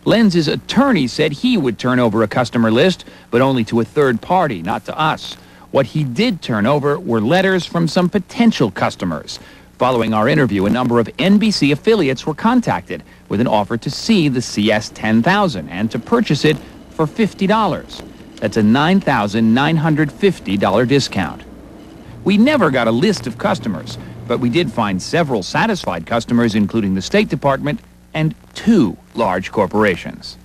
Lenz's attorney said he would turn over a customer list, but only to a third party, not to us. What he did turn over were letters from some potential customers. Following our interview, a number of NBC affiliates were contacted with an offer to see the CS-10000 and to purchase it for $50. That's a $9,950 discount. We never got a list of customers, but we did find several satisfied customers, including the State Department and 2 large corporations.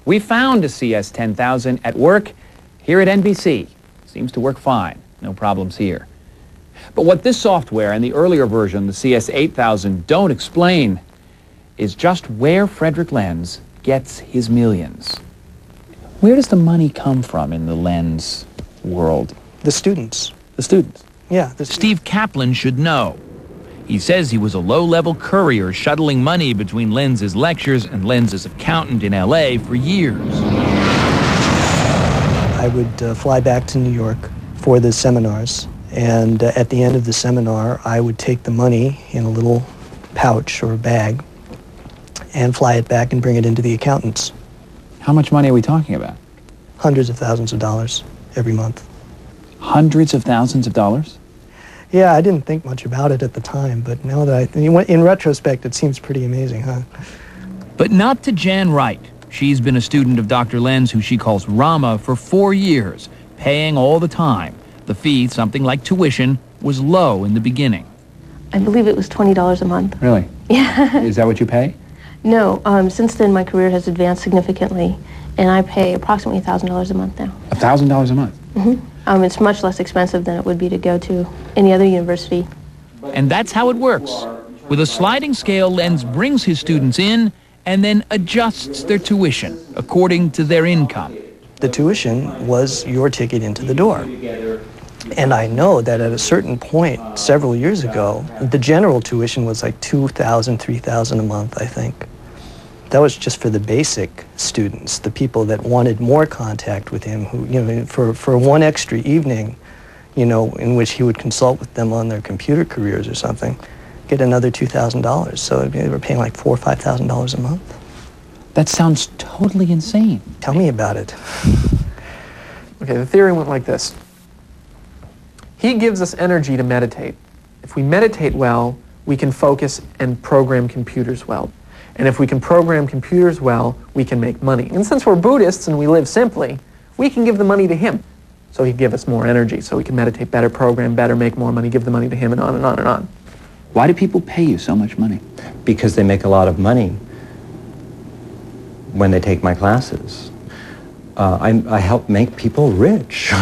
We found a CS-10000 at work here at NBC. Seems to work fine. No problems here. But what this software and the earlier version, the CS-8000, don't explain is just where Frederick Lenz gets his millions. Where does the money come from in the Lenz world? The students. The students? Yeah. Steve Kaplan should know. He says he was a low-level courier shuttling money between Lenz's lectures and Lenz's accountant in L.A. for years. I would fly back to New York for the seminars, and at the end of the seminar, I would take the money in a little pouch or bag and fly it back and bring it into the accountants. How much money are we talking about? Hundreds of thousands of dollars every month. Hundreds of thousands of dollars? Yeah, I didn't think much about it at the time, but now that in retrospect, it seems pretty amazing, huh? But not to Jan Wright. She's been a student of Dr. Lenz, who she calls Rama, for 4 years, paying all the time. The fee, something like tuition, was low in the beginning. I believe it was $20 a month. Really? Yeah. Is that what you pay? No, since then my career has advanced significantly, and I pay approximately $1,000 a month now. $1,000 a month? Mm-hmm. It's much less expensive than it would be to go to any other university. And that's how it works. With a sliding scale, Lenz brings his students in and then adjusts their tuition according to their income. The tuition was your ticket into the door. And I know that at a certain point, several years ago, the general tuition was like $2,000, $3,000 a month, I think. That was just for the basic students, the people that wanted more contact with him, who, for one extra evening, in which he would consult with them on their computer careers or something, get another $2,000. So they were paying like $4,000 or $5,000 a month. That sounds totally insane. Tell me about it. Okay, the theory went like this. He gives us energy to meditate. If we meditate well, we can focus and program computers well. And if we can program computers well, we can make money. And since we're Buddhists and we live simply, we can give the money to him. So he'd give us more energy, so we can meditate better, program better, make more money, give the money to him, and on and on and on. Why do people pay you so much money? Because they make a lot of money when they take my classes. I help make people rich.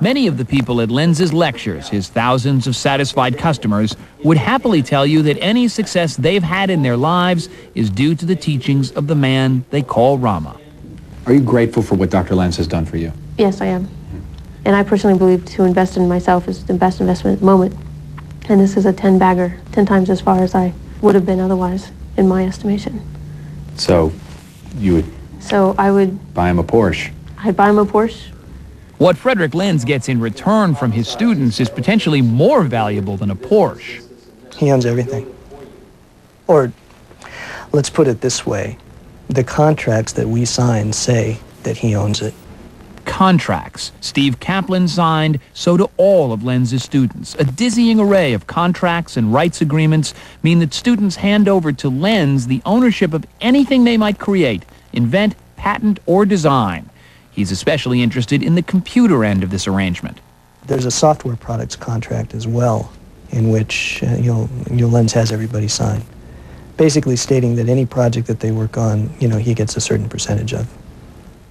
Many of the people at Lenz's lectures, his thousands of satisfied customers, would happily tell you that any success they've had in their lives is due to the teachings of the man they call Rama. Are you grateful for what Dr. Lenz has done for you? Yes, I am. And I personally believe to invest in myself is the best investment at the moment. And this is a 10-bagger, 10 times as far as I would have been otherwise, in my estimation. So you would So I would buy him a Porsche? I'd buy him a Porsche. What Frederick Lenz gets in return from his students is potentially more valuable than a Porsche. He owns everything. Or, let's put it this way. The contracts that we sign say that he owns it. Contracts. Steve Kaplan signed, so do all of Lenz's students. A dizzying array of contracts and rights agreements mean that students hand over to Lenz the ownership of anything they might create, invent, patent, or design. He's especially interested in the computer end of this arrangement. There's a software products contract as well, in which Lenz has everybody sign, basically stating that any project that they work on, he gets a certain percentage of.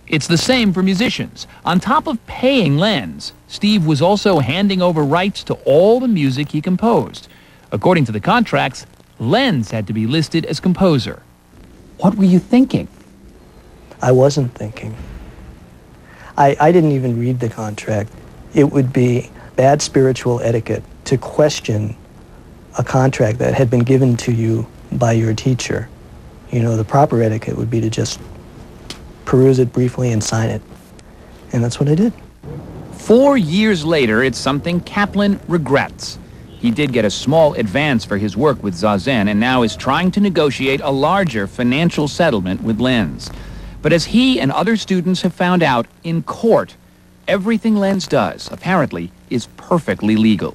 It's the same for musicians. On top of paying Lenz, Steve was also handing over rights to all the music he composed. According to the contracts, Lenz had to be listed as composer. What were you thinking? I wasn't thinking. I didn't even read the contract. It would be bad spiritual etiquette to question a contract that had been given to you by your teacher. The proper etiquette would be to just peruse it briefly and sign it. And that's what I did. 4 years later, it's something Kaplan regrets. He did get a small advance for his work with Zazen and now is trying to negotiate a larger financial settlement with Lenz. But as he and other students have found out, in court, everything Lenz does, apparently, is perfectly legal.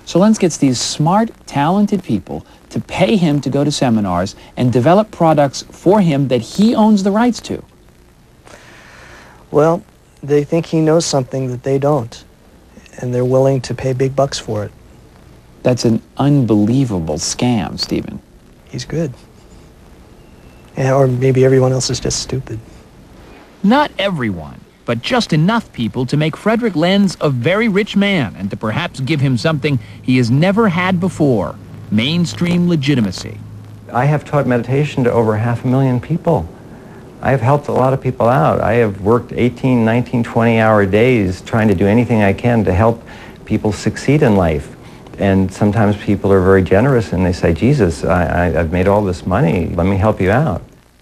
So Lenz gets these smart, talented people to pay him to go to seminars and develop products for him that he owns the rights to. Well, they think he knows something that they don't, and they're willing to pay big bucks for it. That's an unbelievable scam, Stephen. He's good. Yeah, or maybe everyone else is just stupid. Not everyone, but just enough people to make Frederick Lenz a very rich man and to perhaps give him something he has never had before, mainstream legitimacy. I have taught meditation to over 500,000 people. I have helped a lot of people out. I have worked 18, 19, 20-hour days trying to do anything I can to help people succeed in life. And sometimes people are very generous and they say, Jesus, I've made all this money, let me help you out.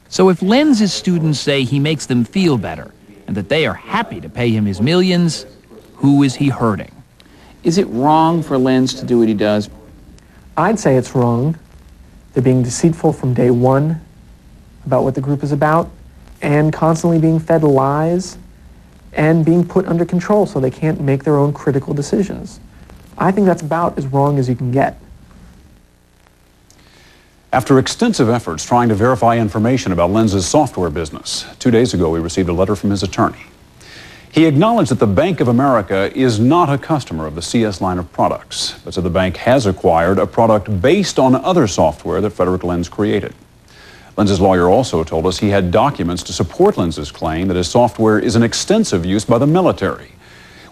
So if Lenz's students say he makes them feel better and that they are happy to pay him his millions, who is he hurting? Is it wrong for Lenz to do what he does? I'd say it's wrong. They're being deceitful from day one about what the group is about and constantly being fed lies and being put under control so they can't make their own critical decisions. I think that's about as wrong as you can get. After extensive efforts trying to verify information about Lenz's software business, 2 days ago we received a letter from his attorney. He acknowledged that the Bank of America is not a customer of the CS line of products, but said the bank has acquired a product based on other software that Frederick Lenz created. Lenz's lawyer also told us he had documents to support Lenz's claim that his software is in extensive use by the military.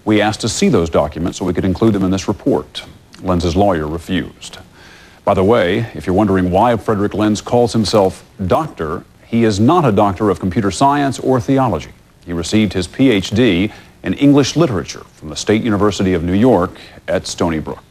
We asked to see those documents so we could include them in this report. Lenz's lawyer refused. By the way, if you're wondering why Frederick Lenz calls himself doctor, he is not a doctor of computer science or theology. He received his PhD in English literature from the State University of New York at Stony Brook.